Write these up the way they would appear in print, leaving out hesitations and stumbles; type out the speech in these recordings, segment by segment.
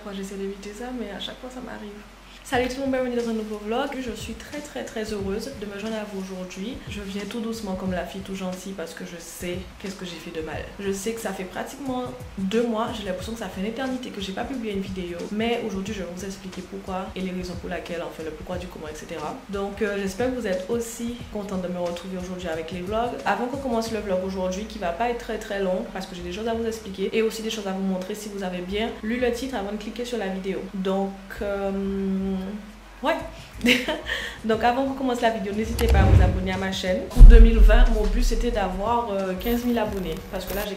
fois j'essaie d'éviter ça, mais à chaque fois ça m'arrive. Salut tout le monde, bienvenue dans un nouveau vlog. Je suis très heureuse de me joindre à vous aujourd'hui. Je viens tout doucement comme la fille tout gentille parce que je sais qu'est-ce que j'ai fait de mal. Je sais que ça fait pratiquement 2 mois, j'ai l'impression que ça fait une éternité que j'ai pas publié une vidéo. Mais aujourd'hui je vais vous expliquer pourquoi et les raisons pour lesquelles, enfin le pourquoi du comment, etc. Donc j'espère que vous êtes aussi contente de me retrouver aujourd'hui avec les vlogs. Avant qu'on commence le vlog aujourd'hui qui va pas être très long parce que j'ai des choses à vous expliquer et aussi des choses à vous montrer si vous avez bien lu le titre avant de cliquer sur la vidéo. Donc ouais. Donc avant qu'on commence la vidéo, n'hésitez pas à vous abonner à ma chaîne. Pour 2020, mon but c'était d'avoir 15 000 abonnés. Parce que là j'ai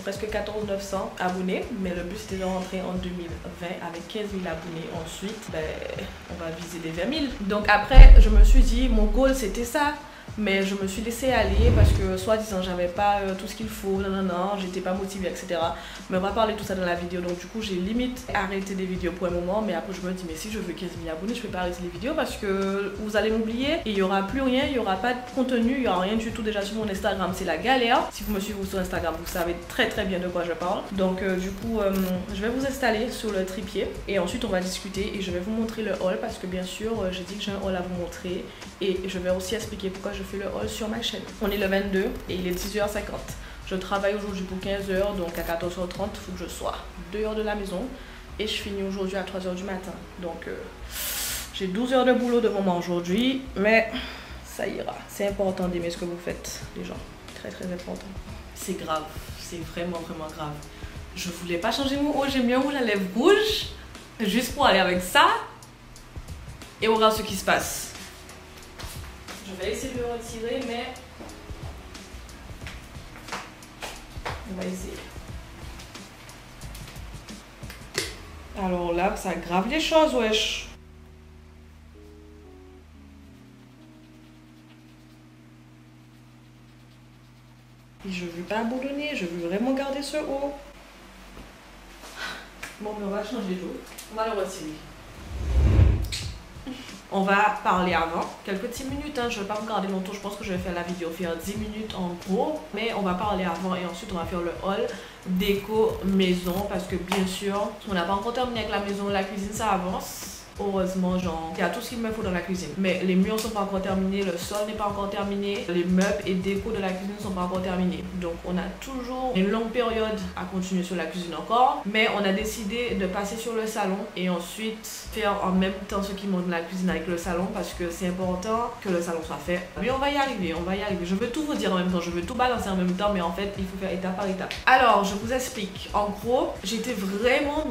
presque 14 900 abonnés. Mais le but c'était de rentrer en 2020 avec 15 000 abonnés. Ensuite, on va viser les 20 000. Donc après, je me suis dit, mon goal c'était ça. Mais je me suis laissée aller parce que soi-disant j'avais pas tout ce qu'il faut, non, j'étais pas motivée, etc. Mais on va parler de tout ça dans la vidéo. Donc du coup j'ai limite arrêté les vidéos pour un moment. Mais après je me dis mais si je veux 15 000 abonnés, je peux pas arrêter les vidéos parce que vous allez m'oublier. Et il y aura plus rien, il y aura pas de contenu, il y aura rien du tout déjà sur mon Instagram. C'est la galère. Si vous me suivez sur Instagram, vous savez très bien de quoi je parle. Donc du coup je vais vous installer sur le trépied. Et ensuite on va discuter et je vais vous montrer le haul. Parce que bien sûr j'ai dit que j'ai un haul à vous montrer. Et je vais aussi expliquer pourquoi je fais le haul sur ma chaîne. On est le 22 et il est 10h50. Je travaille aujourd'hui pour 15h, donc à 14h30 il faut que je sois dehors de la maison. Et je finis aujourd'hui à 3h du matin. Donc j'ai 12 heures de boulot devant moi aujourd'hui, mais ça ira. C'est important d'aimer ce que vous faites, les gens. Très important. C'est grave, c'est vraiment grave. Je voulais pas changer mon haut, j'ai mis un rouge à lèvres rouge, juste pour aller avec ça. Et on verra ce qui se passe. Je vais essayer de le retirer, mais on va essayer. Alors là, ça aggrave les choses, wesh. Et je veux pas abandonner, je veux vraiment garder ce haut. Bon, mais on va changer d'eau. On va le retirer. On va parler avant, quelques petites minutes, hein. Je ne vais pas me garder longtemps, je pense que je vais faire la vidéo, faire 10 minutes en gros. Mais on va parler avant et ensuite on va faire le haul déco maison. Parce que bien sûr, on n'a pas encore terminé avec la maison, la cuisine ça avance. Heureusement, genre, il y a tout ce qu'il me faut dans la cuisine. Mais les murs sont pas encore terminés, le sol n'est pas encore terminé, les meubles et déco de la cuisine sont pas encore terminés. Donc on a toujours une longue période à continuer sur la cuisine encore. Mais on a décidé de passer sur le salon et ensuite faire en même temps ce qui monte la cuisine avec le salon parce que c'est important que le salon soit fait. Mais on va y arriver, on va y arriver. Je veux tout vous dire en même temps, je veux tout balancer en même temps, mais en fait il faut faire étape par étape. Alors je vous explique. En gros, j'étais vraiment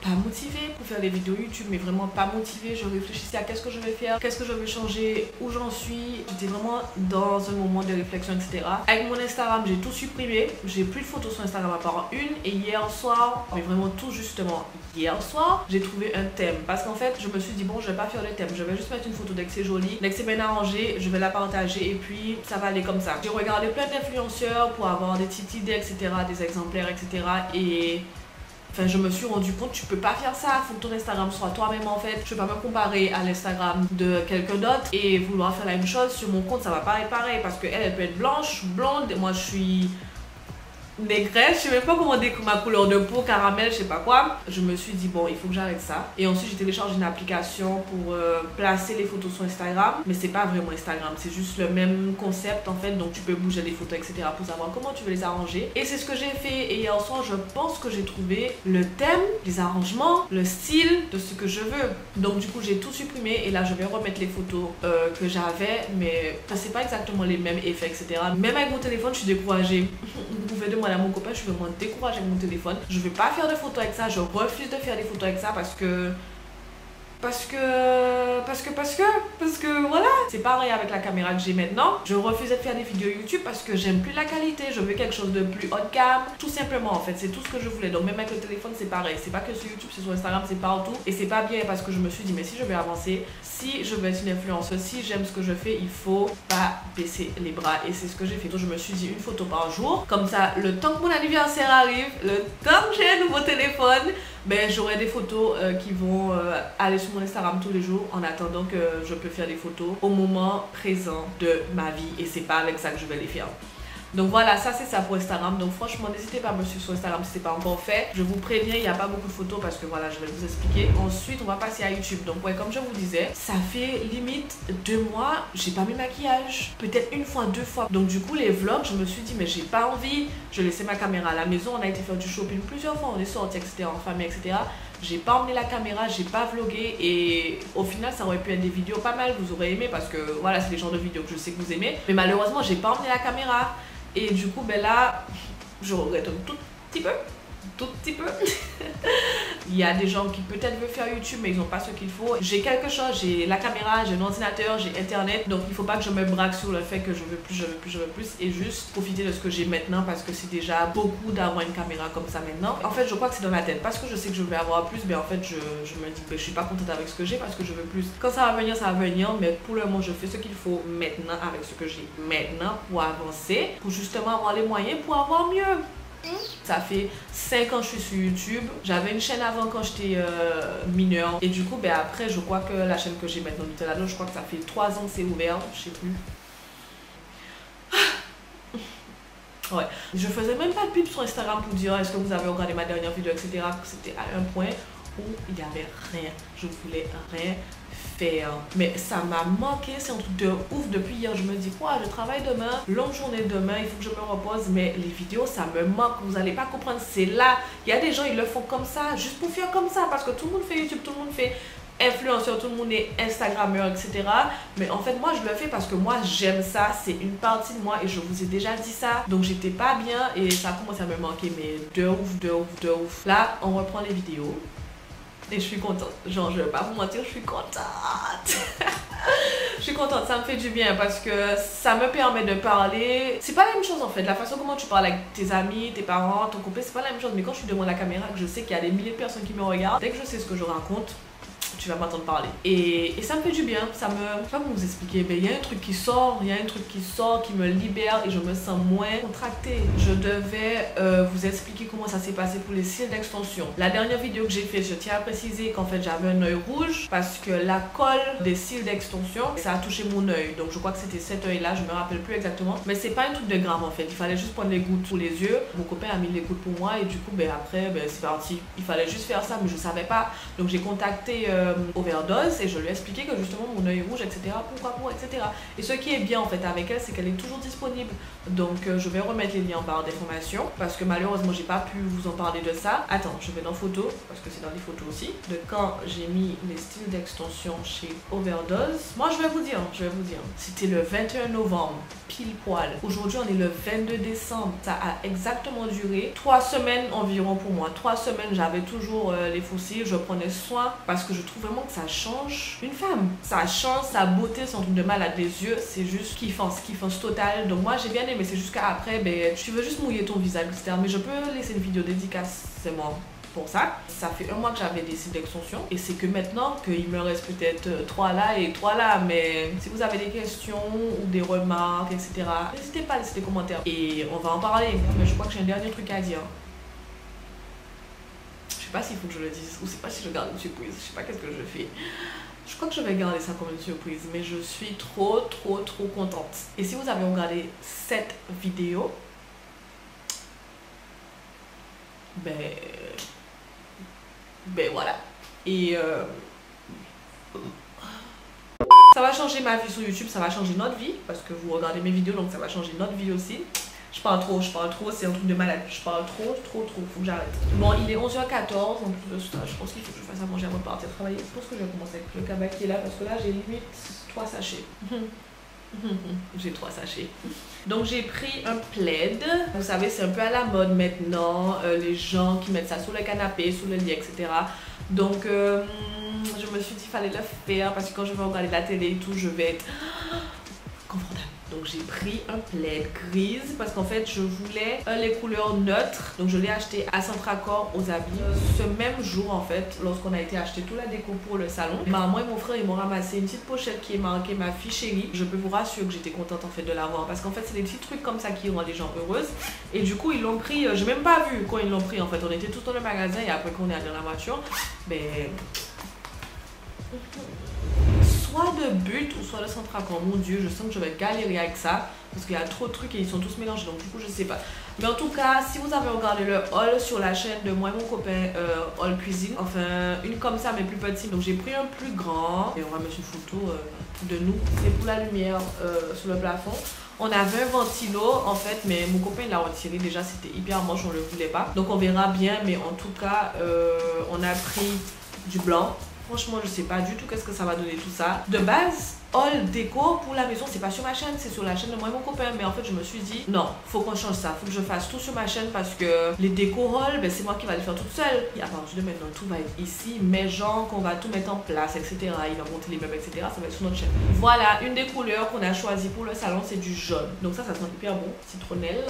pas motivée pour faire des vidéos YouTube, mais vraiment pas motivée. Je réfléchissais à qu'est-ce que je vais faire, qu'est-ce que je vais changer, où j'en suis. J'étais vraiment dans un moment de réflexion, etc. Avec mon Instagram, j'ai tout supprimé. J'ai plus de photos sur Instagram à part une. Et hier soir, mais vraiment tout justement hier soir, j'ai trouvé un thème. Parce qu'en fait, je me suis dit, bon, je vais pas faire le thème. Je vais juste mettre une photo dès que c'est joli, dès que c'est bien arrangé, je vais la partager et puis ça va aller comme ça. J'ai regardé plein d'influenceurs pour avoir des petites idées, etc., des exemplaires, etc. Et enfin, je me suis rendu compte, tu peux pas faire ça, il faut que ton Instagram soit toi-même en fait. Je peux pas me comparer à l'Instagram de quelqu'un d'autre et vouloir faire la même chose sur mon compte, ça va pas être pareil parce qu'elle, elle peut être blanche, blonde et moi je suis négresse, je sais même pas comment décrire ma couleur de peau, caramel, je sais pas quoi. Je me suis dit bon, il faut que j'arrête ça. Et ensuite j'ai téléchargé une application pour placer les photos sur Instagram. Mais c'est pas vraiment Instagram, c'est juste le même concept en fait. Donc tu peux bouger les photos, etc. pour savoir comment tu veux les arranger. Et c'est ce que j'ai fait. Et hier soir, je pense que j'ai trouvé le thème, les arrangements, le style de ce que je veux. Donc du coup j'ai tout supprimé. Et là je vais remettre les photos que j'avais. Mais c'est pas exactement les mêmes effets, etc. Même avec mon téléphone, je suis découragée. Vous pouvez demander à mon copain, je suis vraiment découragée avec mon téléphone. Je vais pas faire de photos avec ça, je refuse de faire des photos avec ça parce que voilà. C'est pareil avec la caméra que j'ai maintenant. Je refusais de faire des vidéos YouTube parce que j'aime plus la qualité. Je veux quelque chose de plus haut de gamme. Tout simplement en fait, c'est tout ce que je voulais. Donc même avec le téléphone c'est pareil. C'est pas que sur YouTube, c'est sur Instagram, c'est partout. Et c'est pas bien parce que je me suis dit mais si je vais avancer, si je veux être une influenceuse, si j'aime ce que je fais, il faut pas baisser les bras. Et c'est ce que j'ai fait. Donc je me suis dit une photo par jour. Comme ça, le temps que mon anniversaire arrive, le temps que j'ai un nouveau téléphone, ben j'aurai des photos qui vont aller sur mon Instagram tous les jours en attendant que je peux faire des photos au moment présent de ma vie et c'est pas avec ça que je vais les faire. Donc voilà, ça c'est ça pour Instagram. Donc franchement, n'hésitez pas à me suivre sur Instagram si c'est pas encore fait. Je vous préviens, il n'y a pas beaucoup de photos parce que voilà, je vais vous expliquer. Ensuite, on va passer à YouTube. Donc ouais, comme je vous disais, ça fait limite 2 mois, j'ai pas mis maquillage. Peut-être une fois, 2 fois. Donc du coup, les vlogs, je me suis dit, mais j'ai pas envie. Je laissais ma caméra à la maison. On a été faire du shopping plusieurs fois. On est sortis, etc. en famille, etc. J'ai pas emmené la caméra, j'ai pas vlogué et au final ça aurait pu être des vidéos pas mal, vous aurez aimé parce que voilà, c'est les genres de vidéos que je sais que vous aimez. Mais malheureusement, j'ai pas emmené la caméra et du coup, ben là, je regrette un tout petit peu. Il y a des gens qui peut-être veulent faire YouTube mais ils n'ont pas ce qu'il faut. J'ai quelque chose, j'ai la caméra, j'ai un ordinateur, j'ai internet, donc il faut pas que je me braque sur le fait que je veux plus et juste profiter de ce que j'ai maintenant parce que c'est déjà beaucoup d'avoir une caméra comme ça maintenant. En fait je crois que c'est dans ma tête parce que je sais que je vais avoir plus, mais en fait je me dis que je suis pas contente avec ce que j'ai parce que je veux plus. Quand ça va venir, mais pour le moment je fais ce qu'il faut maintenant avec ce que j'ai maintenant pour avancer, pour justement avoir les moyens pour avoir mieux. Ça fait 5 ans que je suis sur YouTube. J'avais une chaîne avant quand j'étais mineure. Et du coup, ben après, je crois que la chaîne que j'ai maintenant, Nutellado, je crois que ça fait 3 ans que c'est ouvert. Je sais plus. Ouais. Je faisais même pas de pub sur Instagram pour dire est-ce que vous avez regardé ma dernière vidéo, etc. C'était à un point où il n'y avait rien. Je voulais rien faire. Mais ça m'a manqué, c'est un truc de ouf. Depuis hier, je me dis quoi, je travaille demain, longue journée demain, il faut que je me repose. Mais les vidéos, ça me manque. Vous allez pas comprendre. C'est là. Il y a des gens, ils le font comme ça, juste pour faire comme ça. Parce que tout le monde fait YouTube, tout le monde fait influenceur, tout le monde est Instagrammeur, etc. Mais en fait, moi, je le fais parce que moi, j'aime ça. C'est une partie de moi et je vous ai déjà dit ça. Donc, j'étais pas bien et ça a commencé à me manquer. Mais de ouf. Là, on reprend les vidéos. Et je suis contente. Genre, je vais pas vous mentir, je suis contente. Je suis contente, ça me fait du bien parce que ça me permet de parler. C'est pas la même chose en fait. La façon comment tu parles avec tes amis, tes parents, ton couple, c'est pas la même chose. Mais quand je suis devant la caméra, que je sais qu'il y a des milliers de personnes qui me regardent, dès que je sais ce que je raconte, tu vas m'entendre parler. Et ça me fait du bien. Ça me... Je sais pas comment vous expliquer, mais il y a un truc qui sort, qui me libère et je me sens moins contractée. Je devais vous expliquer comment ça s'est passé pour les cils d'extension. La dernière vidéo que j'ai faite, je tiens à préciser qu'en fait j'avais un œil rouge parce que la colle des cils d'extension, ça a touché mon œil. Donc je crois que c'était cet œil là, je me rappelle plus exactement. Mais c'est pas un truc de grave en fait. Il fallait juste prendre les gouttes pour les yeux. Mon copain a mis les gouttes pour moi et du coup, ben après, ben, c'est parti. Il fallait juste faire ça, mais je savais pas. Donc j'ai contacté Overdose et je lui ai expliqué que justement mon œil rouge, etc. Pourquoi, etc. Et ce qui est bien en fait avec elle, c'est qu'elle est toujours disponible. Donc je vais remettre les liens en barre d'informations parce que malheureusement j'ai pas pu vous en parler de ça. Attends, je vais dans photos parce que c'est dans les photos aussi. De quand j'ai mis les styles d'extension chez Overdose. Moi je vais vous dire. C'était le 21 novembre, pile poil. Aujourd'hui on est le 22 décembre. Ça a exactement duré 3 semaines environ pour moi. 3 semaines j'avais toujours les fossiles. Je prenais soin parce que je trouve vraiment que ça change une femme. Ça change sa beauté, son truc de malade. Les yeux, c'est juste kiffance total. Donc moi j'ai bien aimé, c'est juste qu'après, ben, tu veux juste mouiller ton visage, etc. Mais je peux laisser une vidéo dédicace, c'est moi. Pour ça, ça fait 1 mois que j'avais des cils d'extension et c'est que maintenant qu'il me reste peut-être 3 là et 3 là, mais si vous avez des questions ou des remarques, etc., n'hésitez pas à laisser des commentaires et on va en parler. Mais je crois que j'ai un dernier truc à dire. Je sais pas s'il faut que je le dise ou c'est pas si je garde une surprise, je sais pas qu'est-ce que je fais. Je crois que je vais garder ça comme une surprise, mais je suis trop contente. Et si vous avez regardé cette vidéo, ben voilà. Et ça va changer ma vie sur YouTube, ça va changer notre vie parce que vous regardez mes vidéos, donc ça va changer notre vie aussi. Je parle trop, c'est un truc de malade. Je parle trop, faut que j'arrête. Bon, il est 11h14, en plus de ça, je pense qu'il faut que je fasse à manger avant de partir travailler. Je pense que je vais commencer avec le cabas qui est là, parce que là, j'ai limite 3 sachets. J'ai 3 sachets. Donc, j'ai pris un plaid. Vous savez, c'est un peu à la mode maintenant, les gens qui mettent ça sous le canapé, sous le lit, etc. Donc, je me suis dit qu'il fallait le faire, parce que quand je vais regarder la télé et tout, je vais être confortable. Donc j'ai pris un plaid grise parce qu'en fait je voulais les couleurs neutres. Donc je l'ai acheté à Centracor aux habits. Ce même jour en fait, lorsqu'on a été acheter toute la déco pour le salon, maman et mon frère ils m'ont ramassé une petite pochette qui est marquée ma fille chérie. Je peux vous rassurer que j'étais contente en fait de l'avoir parce qu'en fait c'est des petits trucs comme ça qui rendent les gens heureuses. Et du coup ils l'ont pris, j'ai même pas vu quand ils l'ont pris en fait. On était tous dans le magasin et après qu'on est allé dans la voiture, ben... soit de But ou soit de Centracom. Mon dieu, je sens que je vais galérer avec ça parce qu'il y a trop de trucs et ils sont tous mélangés, donc du coup je sais pas. Mais en tout cas, si vous avez regardé le haul sur la chaîne de moi et mon copain Haul Cuisine, enfin une comme ça mais plus petite, donc j'ai pris un plus grand et on va mettre une photo de nous. C'est pour la lumière sur le plafond. On avait un ventilo en fait, mais mon copain l'a retiré déjà, c'était hyper moche, on le voulait pas. Donc on verra bien, mais en tout cas, on a pris du blanc. Franchement, je sais pas du tout qu'est-ce que ça va donner tout ça. De base, haul déco pour la maison, c'est pas sur ma chaîne, c'est sur la chaîne de moi et mon copain. Mais en fait, je me suis dit, non, faut qu'on change ça. Faut que je fasse tout sur ma chaîne parce que les déco haul, ben, c'est moi qui va les faire toute seule. Et à partir de maintenant, tout va être ici. Mais genre, qu'on va tout mettre en place, etc. Il va monter les meubles, etc. Ça va être sur notre chaîne. Voilà, une des couleurs qu'on a choisi pour le salon, c'est du jaune. Donc ça sent hyper bon. Citronnelle.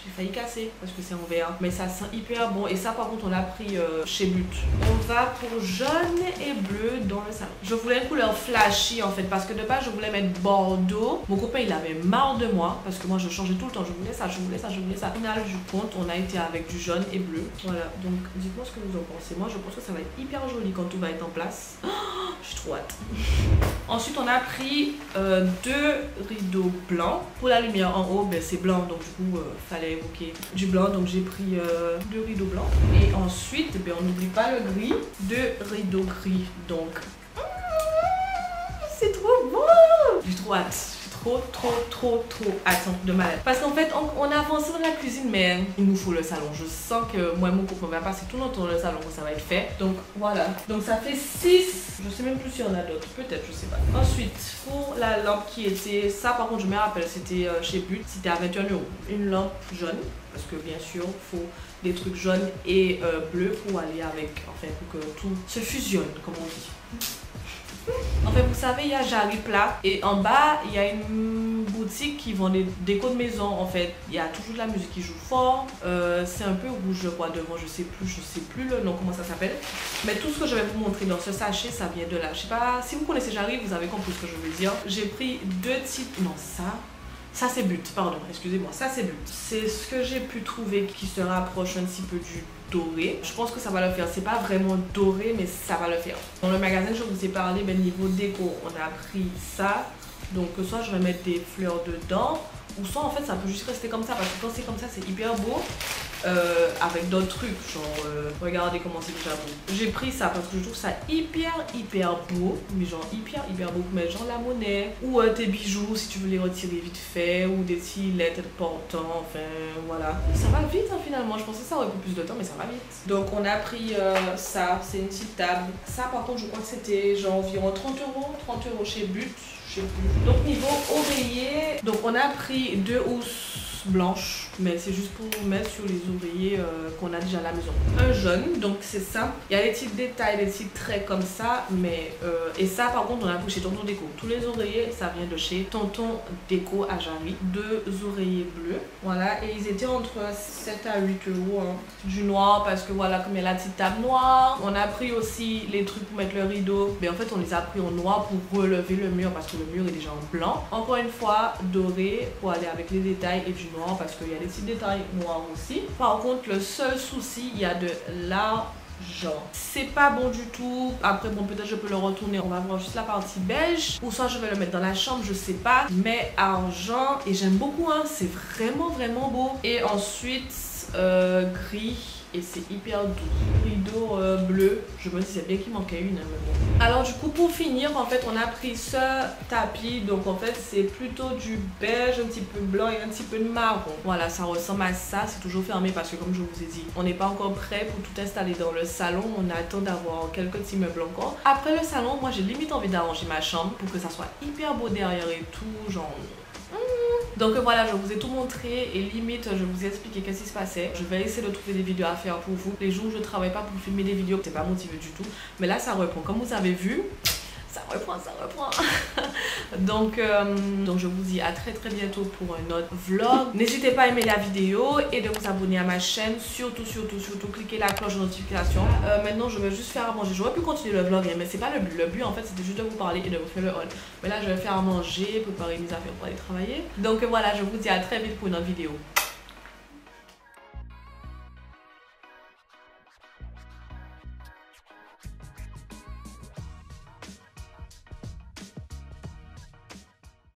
J'ai failli casser parce que c'est en vert, mais ça sent hyper bon. Et ça par contre on l'a pris chez But. On va pour jaune et bleu dans le salon. Je voulais une couleur flashy en fait parce que de base je voulais mettre bordeaux. Mon copain il avait marre de moi parce que moi je changeais tout le temps. Je voulais ça, je voulais ça, je voulais ça. Au final du compte on a été avec du jaune et bleu. Voilà, donc dites-moi ce que vous en pensez. Moi je pense que ça va être hyper joli quand tout va être en place. Oh, j'ai trop hâte. Ensuite on a pris deux rideaux blancs. Pour la lumière en haut, ben, c'est blanc donc du coup fallait évoquer du blanc, donc j'ai pris deux rideaux blancs. Et ensuite, ben, on n'oublie pas le gris, deux rideaux gris. Donc, c'est trop beau! J'ai trop hâte. Trop hâte de malade. Parce qu'en fait, on a avancé dans la cuisine, mais il nous faut le salon. Je sens que moi et mon copain va passer tout notre temps dans le salon quand ça va être fait. Donc voilà. Donc ça fait 6. Je sais même plus s'il y en a d'autres. Peut-être, je sais pas. Ensuite, pour la lampe qui était... Ça, par contre, je me rappelle, c'était chez But. C'était à 21 €. Une lampe jaune. Parce que bien sûr, il faut des trucs jaunes et bleus pour aller avec. Enfin, pour que tout se fusionne, comme on dit. En fait, vous savez, il y a Jarry Plat et en bas, il y a une boutique qui vend des décos de maison. En fait, il y a toujours de la musique qui joue fort. C'est un peu rouge, je crois, devant. Je sais plus le nom, comment ça s'appelle. Mais tout ce que je vais vous montrer dans ce sachet, ça vient de là. Je sais pas, si vous connaissez Jarry, vous avez compris ce que je veux dire. J'ai pris deux types. Non, ça c'est But, pardon, excusez-moi, ça c'est But. C'est ce que j'ai pu trouver qui se rapproche un petit peu du doré. Je pense que ça va le faire, c'est pas vraiment doré mais ça va le faire. Dans le magasin je vous ai parlé, ben, niveau déco, on a pris ça. Donc soit je vais mettre des fleurs dedans, ou soit en fait ça peut juste rester comme ça parce que quand c'est comme ça c'est hyper beau. Avec d'autres trucs, genre regardez comment c'est déjà beau. J'ai pris ça parce que je trouve ça hyper beau, mais genre hyper beau pour mettre genre la monnaie ou tes bijoux si tu veux les retirer vite fait, ou des petits lettres importants, enfin voilà. Ça va vite hein, finalement, je pensais que ça aurait pris plus de temps mais ça va vite. Donc on a pris ça, c'est une petite table. Ça par contre je crois que c'était genre environ 30 € chez But, je sais plus. Donc niveau oreiller, donc on a pris 2 housses blanches, mais c'est juste pour mettre sur les oreillers qu'on a déjà à la maison. Un jaune, donc c'est ça. Il y a des petits détails, des petits traits comme ça, mais et ça par contre on a pris chez Tonton Déco. Tous les oreillers ça vient de chez Tonton Déco à Jarry. 2 oreillers bleus, voilà, et ils étaient entre 7 à 8 € hein. Du noir parce que voilà, comme il y a la petite table noire. On a pris aussi les trucs pour mettre le rideau, mais en fait on les a pris en noir pour relever le mur parce que le mur est déjà en blanc. Encore une fois doré pour aller avec les détails et du noir parce qu'il y a des petits détails noirs aussi. Par contre le seul souci, il y a de l'argent. C'est pas bon du tout. Après bon, peut-être je peux le retourner, on va voir juste la partie beige, ou soit je vais le mettre dans la chambre, je sais pas. Mais argent, et j'aime beaucoup hein, c'est vraiment beau. Et ensuite gris, et c'est hyper doux. Rideau bleu, je me dis c'est bien qu'il manquait une hein, mais bon. Alors du coup pour finir en fait on a pris ce tapis, donc en fait c'est plutôt du beige, un petit peu blanc et un petit peu de marron. Voilà, ça ressemble à ça, c'est toujours fermé parce que comme je vous ai dit, on n'est pas encore prêt pour tout installer dans le salon, on attend d'avoir quelques petits meubles encore. Après le salon, moi j'ai limite envie d'arranger ma chambre pour que ça soit hyper beau derrière et tout, genre... Donc voilà, je vous ai tout montré et limite je vous ai expliqué qu'est-ce qui se passait. Je vais essayer de trouver des vidéos à faire pour vous. Les jours où je travaille pas pour filmer des vidéos, c'est pas motivé du tout. Mais là ça reprend, comme vous avez vu. Ça reprend. Donc je vous dis à très bientôt pour un autre vlog. N'hésitez pas à aimer la vidéo et de vous abonner à ma chaîne. Surtout, cliquez la cloche de notification. Maintenant, je vais juste faire à manger. J'aurais pu continuer le vlog, mais c'est pas le but. Le but, en fait, c'était juste de vous parler et de vous faire le haul. Mais là, je vais faire à manger, préparer mes affaires pour aller travailler. Donc voilà, je vous dis à très vite pour une autre vidéo.